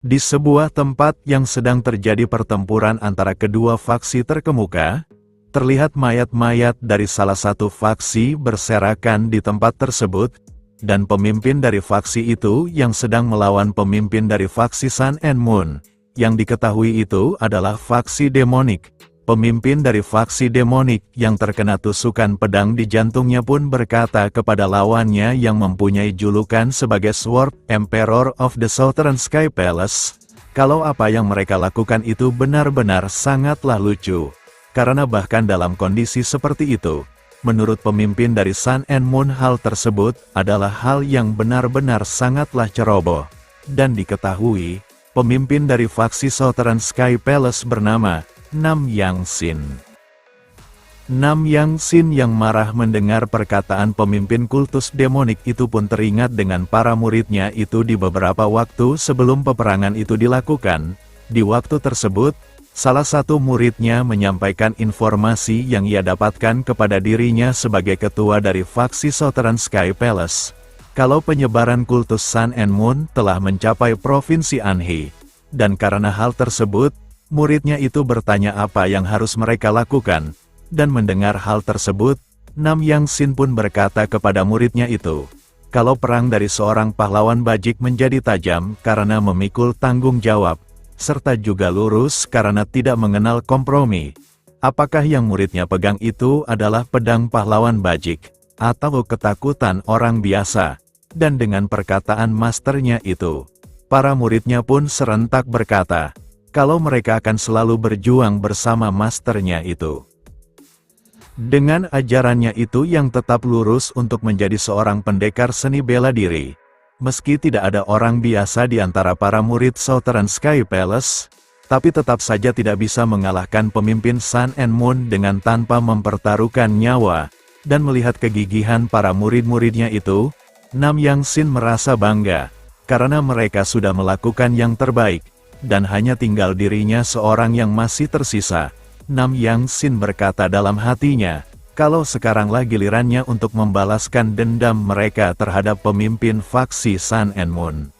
Di sebuah tempat yang sedang terjadi pertempuran antara kedua faksi terkemuka, terlihat mayat-mayat dari salah satu faksi berserakan di tempat tersebut, dan pemimpin dari faksi itu yang sedang melawan pemimpin dari faksi Sun and Moon, yang diketahui itu adalah faksi demonik. Pemimpin dari faksi demonik yang terkena tusukan pedang di jantungnya pun berkata kepada lawannya yang mempunyai julukan sebagai Sword Emperor of the Southern Sky Palace, kalau apa yang mereka lakukan itu benar-benar sangatlah lucu. Karena bahkan dalam kondisi seperti itu, menurut pemimpin dari Sun and Moon hal tersebut adalah hal yang benar-benar sangatlah ceroboh. Dan diketahui, pemimpin dari faksi Southern Sky Palace bernama Nam Yang Sin. Nam Yang Sin yang marah mendengar perkataan pemimpin kultus demonik itu pun teringat dengan para muridnya itu di beberapa waktu sebelum peperangan itu dilakukan. Di waktu tersebut, salah satu muridnya menyampaikan informasi yang ia dapatkan kepada dirinya sebagai ketua dari faksi Southern Sky Palace, kalau penyebaran kultus Sun and Moon telah mencapai provinsi Anhui. Dan karena hal tersebut, muridnya itu bertanya apa yang harus mereka lakukan, dan mendengar hal tersebut, Nam Yang Sin pun berkata kepada muridnya itu, kalau perang dari seorang pahlawan bajik menjadi tajam karena memikul tanggung jawab, serta juga lurus karena tidak mengenal kompromi. Apakah yang muridnya pegang itu adalah pedang pahlawan bajik, atau ketakutan orang biasa? Dan dengan perkataan masternya itu, para muridnya pun serentak berkata, kalau mereka akan selalu berjuang bersama masternya itu. Dengan ajarannya itu yang tetap lurus untuk menjadi seorang pendekar seni bela diri, meski tidak ada orang biasa di antara para murid Southern Sky Palace, tapi tetap saja tidak bisa mengalahkan pemimpin Sun and Moon dengan tanpa mempertaruhkan nyawa, dan melihat kegigihan para murid-muridnya itu, Nam Yang Sin merasa bangga, karena mereka sudah melakukan yang terbaik, dan hanya tinggal dirinya seorang yang masih tersisa. Nam Yang Sin berkata dalam hatinya, kalau sekaranglah gilirannya untuk membalaskan dendam mereka terhadap pemimpin faksi Sun and Moon.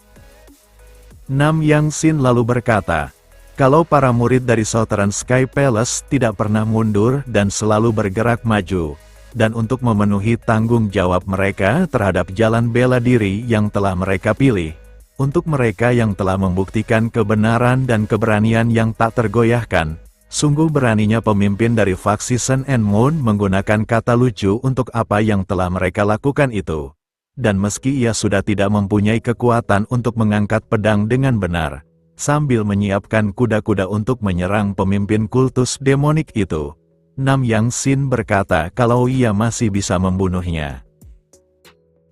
Nam Yang Sin lalu berkata, kalau para murid dari Southern Sky Palace tidak pernah mundur dan selalu bergerak maju, dan untuk memenuhi tanggung jawab mereka terhadap jalan bela diri yang telah mereka pilih, untuk mereka yang telah membuktikan kebenaran dan keberanian yang tak tergoyahkan, sungguh beraninya pemimpin dari faksi Sun and Moon menggunakan kata lucu untuk apa yang telah mereka lakukan itu. Dan meski ia sudah tidak mempunyai kekuatan untuk mengangkat pedang dengan benar, sambil menyiapkan kuda-kuda untuk menyerang pemimpin kultus demonik itu, Nam Yang Sin berkata kalau ia masih bisa membunuhnya.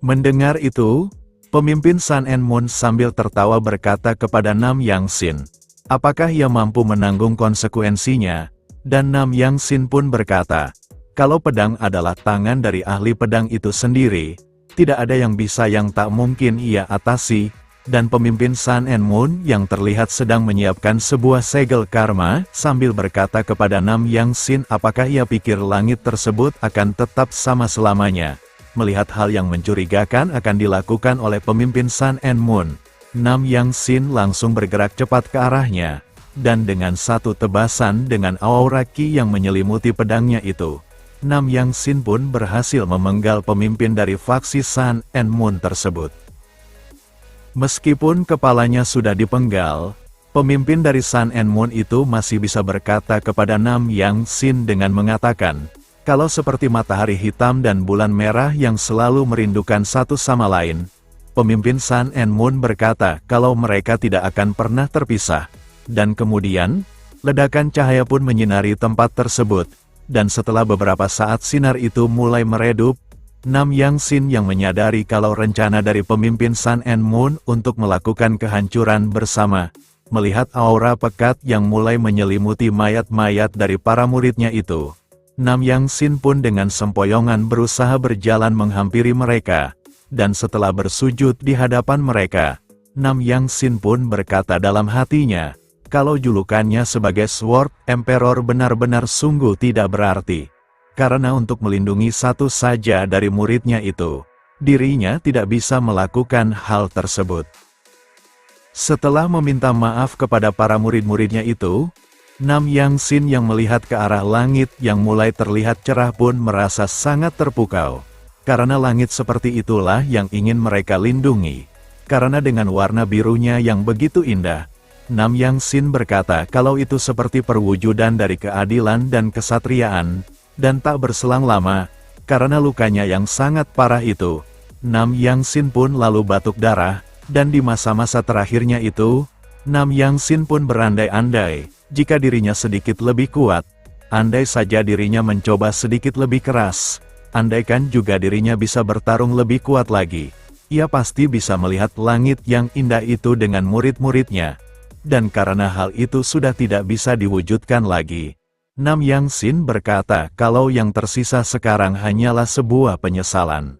Mendengar itu, pemimpin Sun and Moon sambil tertawa berkata kepada Nam Yang Sin, apakah ia mampu menanggung konsekuensinya? Dan Nam Yang Sin pun berkata, kalau pedang adalah tangan dari ahli pedang itu sendiri, tidak ada yang bisa yang tak mungkin ia atasi. Dan pemimpin Sun and Moon yang terlihat sedang menyiapkan sebuah segel karma, sambil berkata kepada Nam Yang Sin apakah ia pikir langit tersebut akan tetap sama selamanya. Melihat hal yang mencurigakan akan dilakukan oleh pemimpin Sun and Moon, Nam Yang Sin langsung bergerak cepat ke arahnya, dan dengan satu tebasan dengan aura ki yang menyelimuti pedangnya itu, Nam Yang Sin pun berhasil memenggal pemimpin dari faksi Sun and Moon tersebut. Meskipun kepalanya sudah dipenggal, pemimpin dari Sun and Moon itu masih bisa berkata kepada Nam Yang Sin dengan mengatakan, kalau seperti matahari hitam dan bulan merah yang selalu merindukan satu sama lain, pemimpin Sun and Moon berkata kalau mereka tidak akan pernah terpisah. Dan kemudian, ledakan cahaya pun menyinari tempat tersebut, dan setelah beberapa saat sinar itu mulai meredup, Nam Yang Sin yang menyadari kalau rencana dari pemimpin Sun and Moon untuk melakukan kehancuran bersama, melihat aura pekat yang mulai menyelimuti mayat-mayat dari para muridnya itu, Nam Yang Sin pun dengan sempoyongan berusaha berjalan menghampiri mereka, dan setelah bersujud di hadapan mereka, Nam Yang Sin pun berkata dalam hatinya, kalau julukannya sebagai Sword Emperor benar-benar sungguh tidak berarti. Karena untuk melindungi satu saja dari muridnya itu, dirinya tidak bisa melakukan hal tersebut. Setelah meminta maaf kepada para murid-muridnya itu, Nam Yang Sin yang melihat ke arah langit yang mulai terlihat cerah pun merasa sangat terpukau. Karena langit seperti itulah yang ingin mereka lindungi. Karena dengan warna birunya yang begitu indah, Nam Yang Sin berkata kalau itu seperti perwujudan dari keadilan dan kesatriaan, dan tak berselang lama, karena lukanya yang sangat parah itu, Nam Yang Sin pun lalu batuk darah, dan di masa-masa terakhirnya itu, Nam Yang Sin pun berandai-andai, jika dirinya sedikit lebih kuat, andai saja dirinya mencoba sedikit lebih keras, andaikan juga dirinya bisa bertarung lebih kuat lagi, ia pasti bisa melihat langit yang indah itu dengan murid-muridnya. Dan karena hal itu sudah tidak bisa diwujudkan lagi, Nam Yang Sin berkata kalau yang tersisa sekarang hanyalah sebuah penyesalan.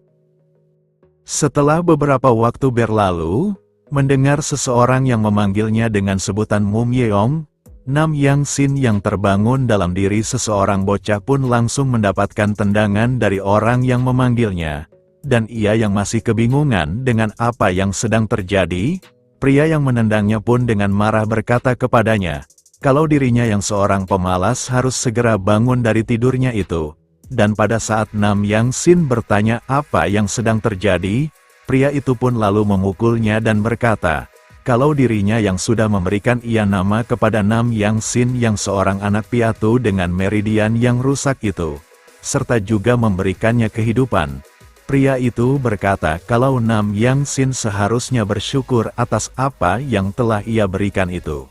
Setelah beberapa waktu berlalu, mendengar seseorang yang memanggilnya dengan sebutan Mum Yeong, Nam Yang Sin yang terbangun dalam diri seseorang bocah pun langsung mendapatkan tendangan dari orang yang memanggilnya. Dan ia yang masih kebingungan dengan apa yang sedang terjadi, pria yang menendangnya pun dengan marah berkata kepadanya, kalau dirinya yang seorang pemalas harus segera bangun dari tidurnya itu. Dan pada saat Nam Yang Sin bertanya apa yang sedang terjadi, pria itu pun lalu memukulnya dan berkata, kalau dirinya yang sudah memberikan ia nama kepada Nam Yang Sin yang seorang anak piatu dengan meridian yang rusak itu, serta juga memberikannya kehidupan. Pria itu berkata kalau Nam Yang Sin seharusnya bersyukur atas apa yang telah ia berikan itu.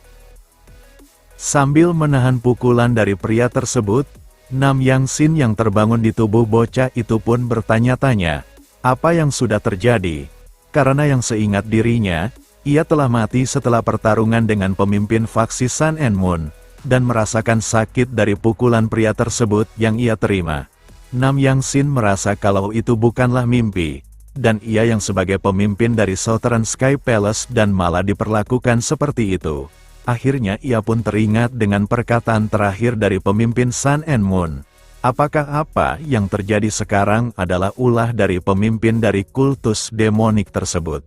Sambil menahan pukulan dari pria tersebut, Nam Yang Sin yang terbangun di tubuh bocah itu pun bertanya-tanya, apa yang sudah terjadi? Karena yang seingat dirinya, ia telah mati setelah pertarungan dengan pemimpin faksi Sun and Moon, dan merasakan sakit dari pukulan pria tersebut yang ia terima. Nam Yang Sin merasa kalau itu bukanlah mimpi, dan ia yang sebagai pemimpin dari Southern Sky Palace dan malah diperlakukan seperti itu. Akhirnya ia pun teringat dengan perkataan terakhir dari pemimpin Sun and Moon. Apakah apa yang terjadi sekarang adalah ulah dari pemimpin dari kultus demonik tersebut?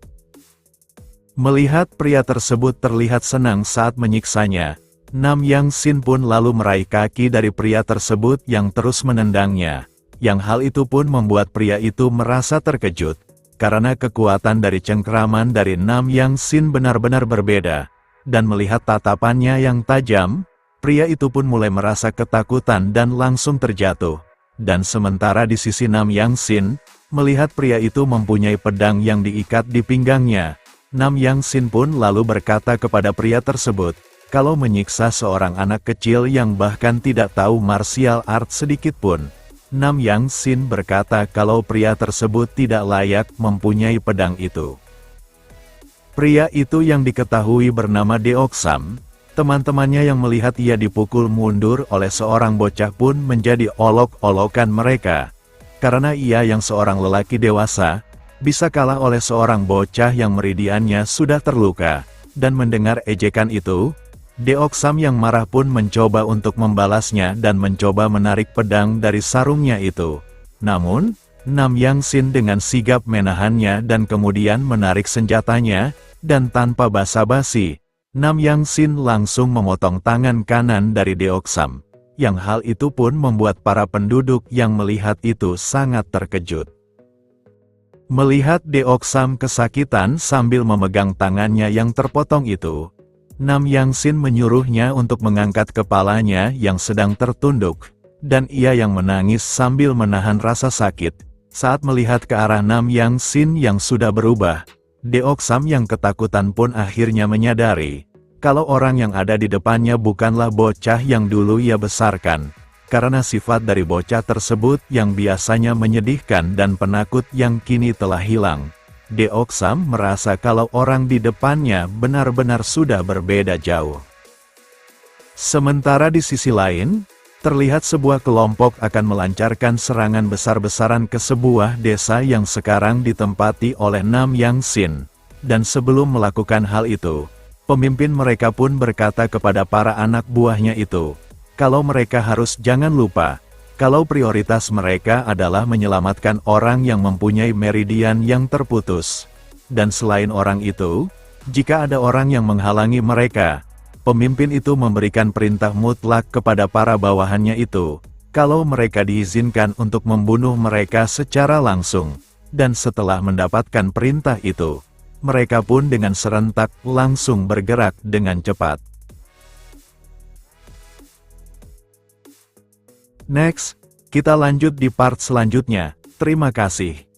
Melihat pria tersebut terlihat senang saat menyiksanya, Nam Yang Sin pun lalu meraih kaki dari pria tersebut yang terus menendangnya. Yang hal itu pun membuat pria itu merasa terkejut, karena kekuatan dari cengkraman dari Nam Yang Sin benar-benar berbeda. Dan melihat tatapannya yang tajam, pria itu pun mulai merasa ketakutan dan langsung terjatuh. Dan sementara di sisi Nam Yang Sin, melihat pria itu mempunyai pedang yang diikat di pinggangnya, Nam Yang Sin pun lalu berkata kepada pria tersebut, kalau menyiksa seorang anak kecil yang bahkan tidak tahu martial art sedikit pun. Nam Yang Sin berkata kalau pria tersebut tidak layak mempunyai pedang itu. Pria itu yang diketahui bernama Deoksam, teman-temannya yang melihat ia dipukul mundur oleh seorang bocah pun menjadi olok-olokan mereka. Karena ia yang seorang lelaki dewasa, bisa kalah oleh seorang bocah yang meridiannya sudah terluka. Dan mendengar ejekan itu, Deoksam yang marah pun mencoba untuk membalasnya dan mencoba menarik pedang dari sarungnya itu. Namun, Nam Yang Sin dengan sigap menahannya dan kemudian menarik senjatanya, dan tanpa basa-basi, Nam Yang Sin langsung memotong tangan kanan dari Deoksam. Yang hal itu pun membuat para penduduk yang melihat itu sangat terkejut. Melihat Deoksam kesakitan sambil memegang tangannya yang terpotong itu, Nam Yang Sin menyuruhnya untuk mengangkat kepalanya yang sedang tertunduk, dan ia yang menangis sambil menahan rasa sakit. Saat melihat ke arah Nam Yang Sin yang sudah berubah, Deoksam yang ketakutan pun akhirnya menyadari, kalau orang yang ada di depannya bukanlah bocah yang dulu ia besarkan, karena sifat dari bocah tersebut yang biasanya menyedihkan dan penakut yang kini telah hilang. Deoksam merasa kalau orang di depannya benar-benar sudah berbeda jauh. Sementara di sisi lain, terlihat sebuah kelompok akan melancarkan serangan besar-besaran ke sebuah desa yang sekarang ditempati oleh Nam Yang Sin. Dan sebelum melakukan hal itu, pemimpin mereka pun berkata kepada para anak buahnya itu, kalau mereka harus jangan lupa, kalau prioritas mereka adalah menyelamatkan orang yang mempunyai meridian yang terputus. Dan selain orang itu, Jika ada orang yang menghalangi mereka, pemimpin itu memberikan perintah mutlak kepada para bawahannya itu, kalau mereka diizinkan untuk membunuh mereka secara langsung. Dan setelah mendapatkan perintah itu, mereka pun dengan serentak langsung bergerak dengan cepat. Next, kita lanjut di part selanjutnya. Terima kasih.